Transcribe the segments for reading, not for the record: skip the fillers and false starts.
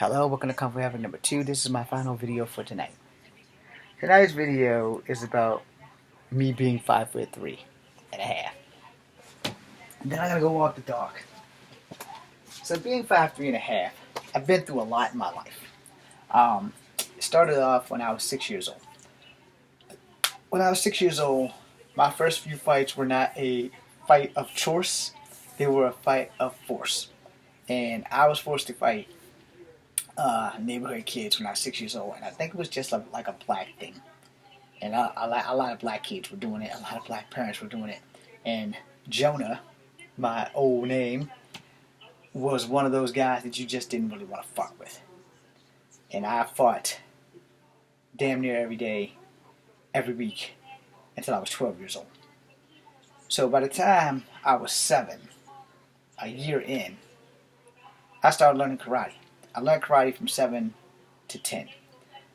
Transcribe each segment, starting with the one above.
Hello, welcome to Kung Fu Havoc number 2. This is my final video for tonight. Tonight's video is about me being 5'3.5". Then I'm gonna go walk the dog. So being 5'3.5", I've been through a lot in my life. It started off when I was 6 years old. When I was 6 years old, my first few fights were not a fight of choice, they were a fight of force. And I was forced to fight neighborhood kids when I was 6 years old, and I think it was just like a black thing. And a lot of black kids were doing it, a lot of black parents were doing it. And Jonah, my old name, was one of those guys that you just didn't really want to fuck with. And I fought damn near every day, every week, until I was 12 years old. So by the time I was 7, a year in, I started learning karate. I learned karate from 7 to 10.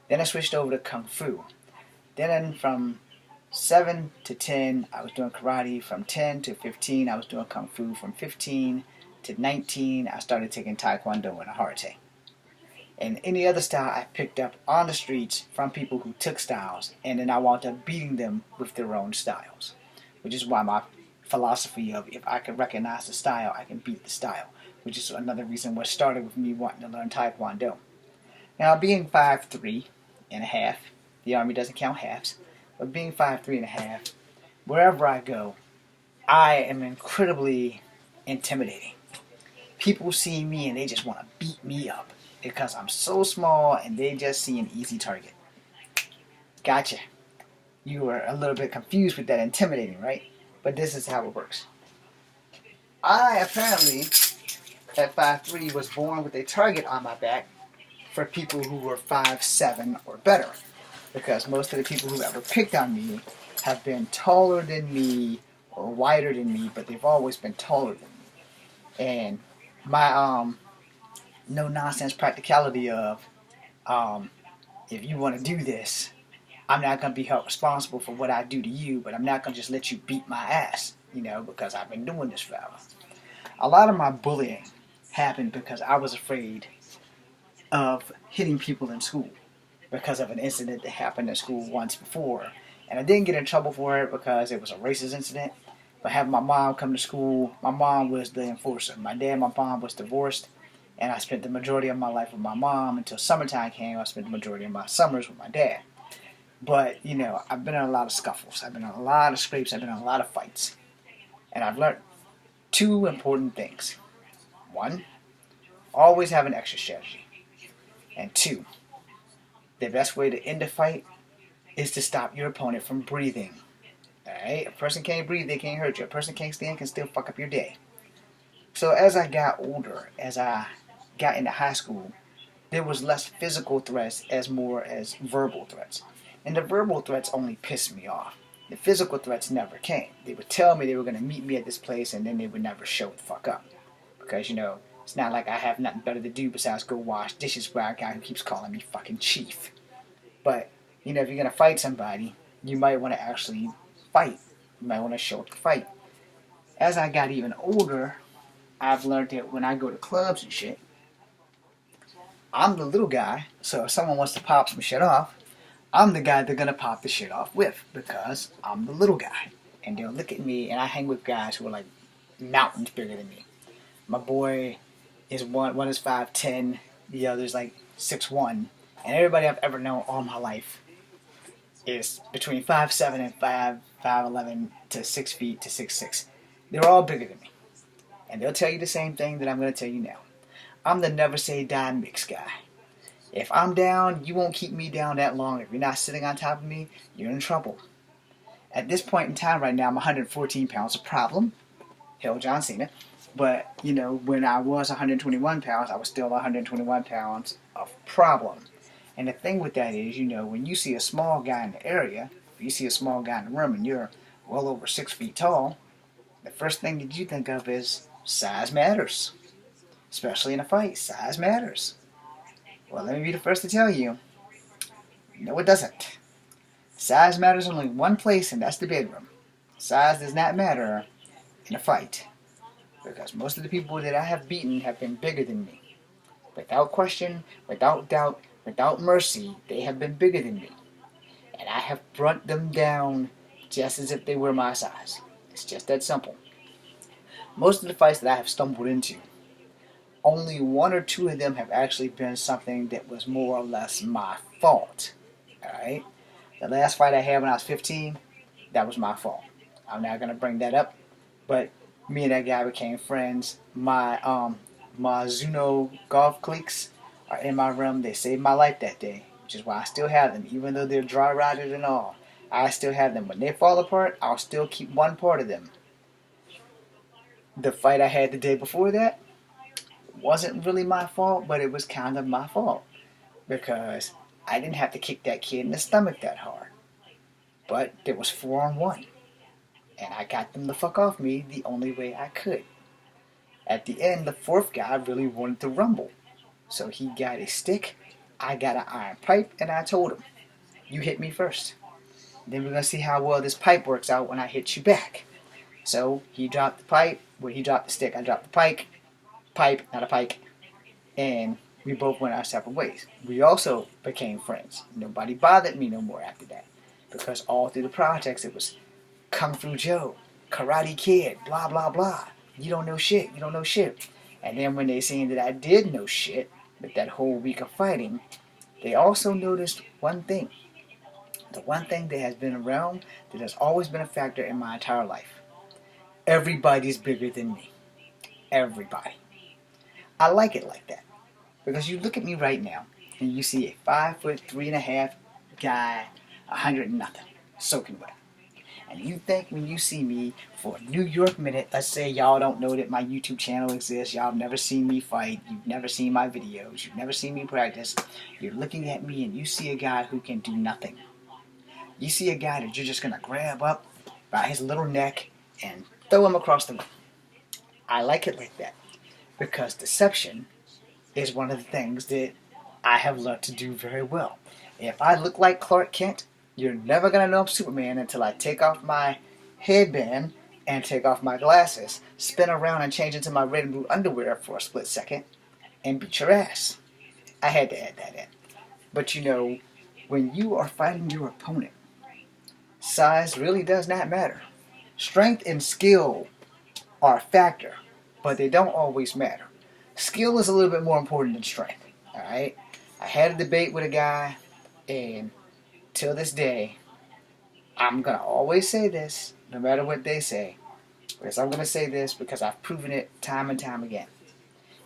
Then I switched over to Kung Fu. Then from 7 to 10, I was doing karate. From 10 to 15, I was doing Kung Fu. From 15 to 19, I started taking Taekwondo and Karate. And any other style I picked up on the streets from people who took styles, and then I wound up beating them with their own styles. Which is why my philosophy of if I can recognize the style, I can beat the style. Which is another reason what started with me wanting to learn Taekwondo. Now, being 5'3.5", the Army doesn't count halves, but being 5'3.5", wherever I go, I am incredibly intimidating. People see me and they just want to beat me up because I'm so small and they just see an easy target. Gotcha. You were a little bit confused with that intimidating, right? But this is how it works. I apparently, at 5'3", was born with a target on my back for people who were 5'7" or better. Because most of the people who ever picked on me have been taller than me or wider than me, but they've always been taller than me. And my no-nonsense practicality of if you want to do this, I'm not going to be held responsible for what I do to you, but I'm not going to just let you beat my ass, because I've been doing this forever. A lot of my bullying happened because I was afraid of hitting people in school because of an incident that happened at school once before. And I didn't get in trouble for it because it was a racist incident. But having my mom come to school, my mom was the enforcer. My dad and my mom was divorced, and I spent the majority of my life with my mom until summertime came. I spent the majority of my summers with my dad. But, I've been in a lot of scuffles. I've been in a lot of scrapes. I've been in a lot of fights. And I've learned 2 important things. 1, always have an exit strategy. And 2, the best way to end a fight is to stop your opponent from breathing. Alright? A person can't breathe, they can't hurt you. A person can't stand, can still fuck up your day. So as I got older, as I got into high school, there was less physical threats as more as verbal threats. And the verbal threats only pissed me off. The physical threats never came. They would tell me they were going to meet me at this place, and then they would never show the fuck up. Because, it's not like I have nothing better to do besides go wash dishes for a guy who keeps calling me fucking chief. But, if you're going to fight somebody, you might want to actually fight. You might want to show up to fight. As I got even older, I've learned that when I go to clubs and shit, I'm the little guy, so if someone wants to pop some shit off, I'm the guy they're going to pop the shit off with because I'm the little guy. And they'll look at me, and I hang with guys who are like mountains bigger than me. My boy is one is 5'10", the other's like 6'1", and everybody I've ever known all my life is between 5'7" and 5'11" to 6 feet to 6'6". They're all bigger than me. And they'll tell you the same thing that I'm going to tell you now. I'm the never say die mix guy. If I'm down, you won't keep me down that long. If you're not sitting on top of me, you're in trouble. At this point in time right now, I'm 114 pounds, a problem. Hell, John Cena. But, when I was 121 pounds, I was still 121 pounds of problem. And the thing with that is, when you see a small guy in the area, if you see a small guy in the room and you're well over 6 feet tall, the first thing that you think of is size matters. Especially in a fight, size matters. Well, let me be the first to tell you, no it doesn't. Size matters only one place, and that's the bedroom. Size does not matter in a fight. Because most of the people that I have beaten have been bigger than me. Without question, without doubt, without mercy, they have been bigger than me. And I have brought them down just as if they were my size. It's just that simple. Most of the fights that I have stumbled into, only one or two of them have actually been something that was more or less my fault. Alright? The last fight I had when I was 15, that was my fault. I'm not going to bring that up, but me and that guy became friends. My Zuno golf cleats are in my room. They saved my life that day, which is why I still have them. Even though they're dry rotted and all, I still have them. When they fall apart, I'll still keep one part of them. The fight I had the day before that wasn't really my fault, but it was kind of my fault because I didn't have to kick that kid in the stomach that hard. But there was 4-on-1, and I got them the fuck off me the only way I could. At the end, the fourth guy really wanted to rumble. So he got a stick, I got an iron pipe, and I told him, you hit me first. Then we're going to see how well this pipe works out when I hit you back. So he dropped the pipe, well, he dropped the stick, I dropped the pipe, not a pike, and we both went our separate ways. We also became friends. Nobody bothered me no more after that. Because all through the projects it was Kung Fu Joe, Karate Kid, blah blah blah. You don't know shit, you don't know shit. And then when they seen that I did know shit, with that whole week of fighting, they also noticed one thing. The one thing that has been around, that has always been a factor in my entire life. Everybody's bigger than me. Everybody. I like it like that. Because you look at me right now, and you see a 5'3.5" guy, 100 and nothing, soaking wet. And you think when you see me for a New York Minute, let's say y'all don't know that my YouTube channel exists, y'all have never seen me fight, you've never seen my videos, you've never seen me practice, you're looking at me and you see a guy who can do nothing. You see a guy that you're just going to grab up by his little neck and throw him across the room. I like it like that because deception is one of the things that I have learned to do very well. If I look like Clark Kent, you're never going to know I'm Superman until I take off my headband and take off my glasses, spin around and change into my red and blue underwear for a split second, and beat your ass. I had to add that in. But you know, when you are fighting your opponent, size really does not matter. Strength and skill are a factor, but they don't always matter. Skill is a little bit more important than strength. Alright? I had a debate with a guy, and till this day, I'm going to always say this, no matter what they say. Because I'm going to say this because I've proven it time and time again.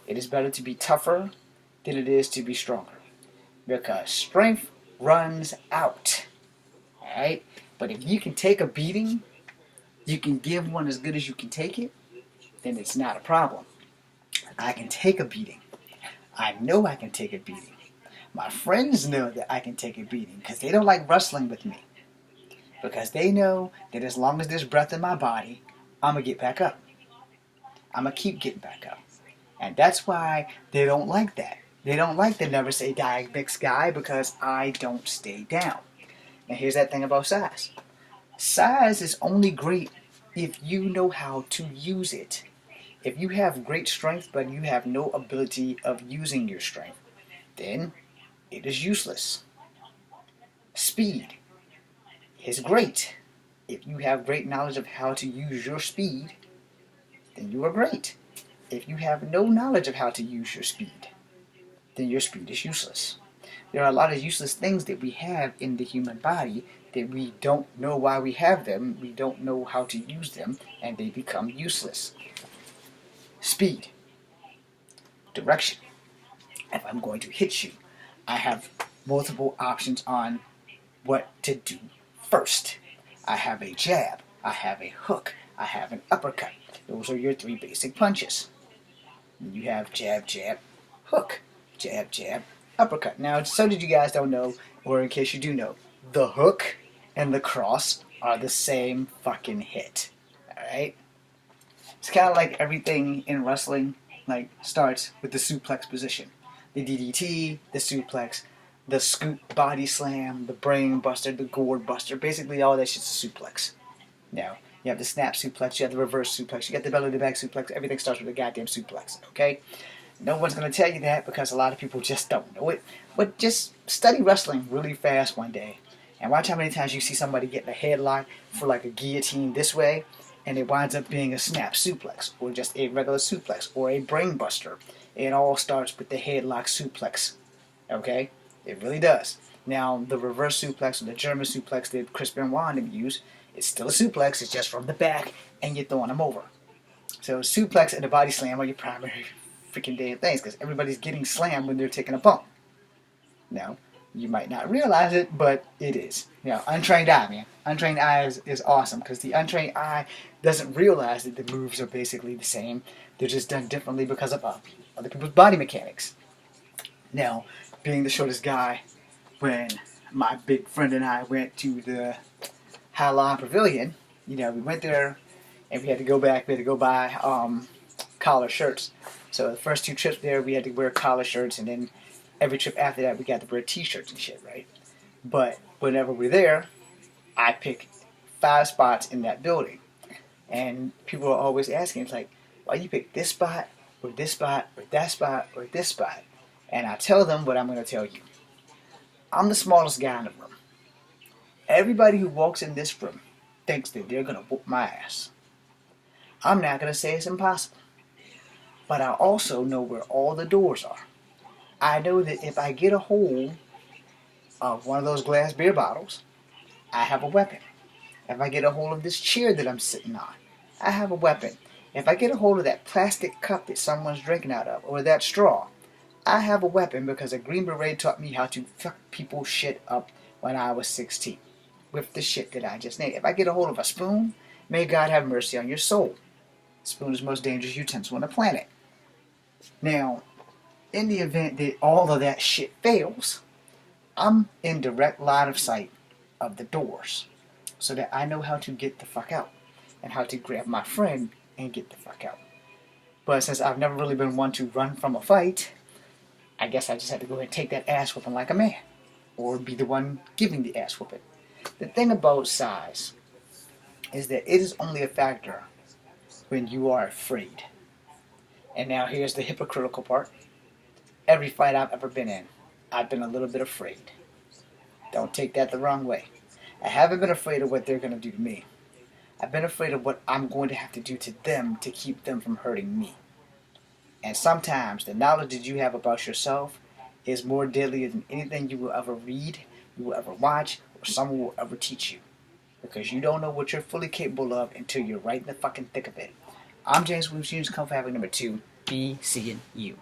It is better to be tougher than it is to be stronger. Because strength runs out. Alright? But if you can take a beating, you can give one as good as you can take it, then it's not a problem. I can take a beating. I know I can take a beating. My friends know that I can take a beating because they don't like wrestling with me. Because they know that as long as there's breath in my body, I'm going to get back up. I'm going to keep getting back up. And that's why they don't like that. They don't like the never say die next guy because I don't stay down. Now here's that thing about size. Size is only great if you know how to use it. If you have great strength but you have no ability of using your strength, then it is useless. Speed is great. If you have great knowledge of how to use your speed, then you are great. If you have no knowledge of how to use your speed, then your speed is useless. There are a lot of useless things that we have in the human body that we don't know why we have them, we don't know how to use them, and they become useless. Speed. Direction. If I'm going to hit you, I have multiple options on what to do first. I have a jab, I have a hook, I have an uppercut. Those are your three basic punches. You have jab, jab, hook, jab, jab, uppercut. Now, so that you guys don't know, or in case you do know, the hook and the cross are the same fucking hit. Alright? It's kind of like everything in wrestling starts with the suplex position. The DDT, the suplex, the scoop body slam, the brain buster, the gourd buster. Basically all that shit's a suplex. Now, you have the snap suplex, you have the reverse suplex, you got the belly to back suplex. Everything starts with a goddamn suplex, okay? No one's going to tell you that because a lot of people just don't know it. But just study wrestling really fast one day. And watch how many times you see somebody getting a headlock for like a guillotine this way, and it winds up being a snap suplex, or just a regular suplex, or a brain buster. It all starts with the headlock suplex. Okay? It really does. Now, the reverse suplex or the German suplex that Chris Benoit used, it's still a suplex, it's just from the back, and you're throwing them over. So suplex and the body slam are your primary freaking damn things, because everybody's getting slammed when they're taking a bump. Now, you might not realize it, but it is. Untrained eye, man. Untrained eye is awesome, because the untrained eye doesn't realize that the moves are basically the same. They're just done differently because of other people's body mechanics. Now, being the shortest guy, when my big friend and I went to the Halon Pavilion, we went there, and we had to go back. We had to go buy collar shirts. So the first 2 trips there, we had to wear collar shirts, and then every trip after that, we got to wear T-shirts and shit, right? But whenever we're there, I pick 5 spots in that building, and people are always asking, it's like, why you pick this spot, or this spot, or that spot, or this spot? And I tell them what I'm going to tell you. I'm the smallest guy in the room. Everybody who walks in this room thinks that they're going to whoop my ass. I'm not going to say it's impossible. But I also know where all the doors are. I know that if I get a hold of one of those glass beer bottles, I have a weapon. If I get a hold of this chair that I'm sitting on, I have a weapon. If I get a hold of that plastic cup that someone's drinking out of, or that straw, I have a weapon, because a Green Beret taught me how to fuck people's shit up when I was 16. With the shit that I just named. If I get a hold of a spoon, may God have mercy on your soul. Spoon is the most dangerous utensil on the planet. Now, in the event that all of that shit fails, I'm in direct line of sight of the doors, so that I know how to get the fuck out, and how to grab my friend and get the fuck out. But since I've never really been one to run from a fight, I guess I just had to go ahead and take that ass whooping like a man, or be the one giving the ass whooping. The thing about size is that it is only a factor when you are afraid. And now here's the hypocritical part. Every fight I've ever been in, I've been a little bit afraid. Don't take that the wrong way. I haven't been afraid of what they're going to do to me. I've been afraid of what I'm going to have to do to them to keep them from hurting me. And sometimes the knowledge that you have about yourself is more deadly than anything you will ever read, you will ever watch, or someone will ever teach you. Because you don't know what you're fully capable of until you're right in the fucking thick of it. I'm James Williams, Kung Fu Having number 2. Be seeing you.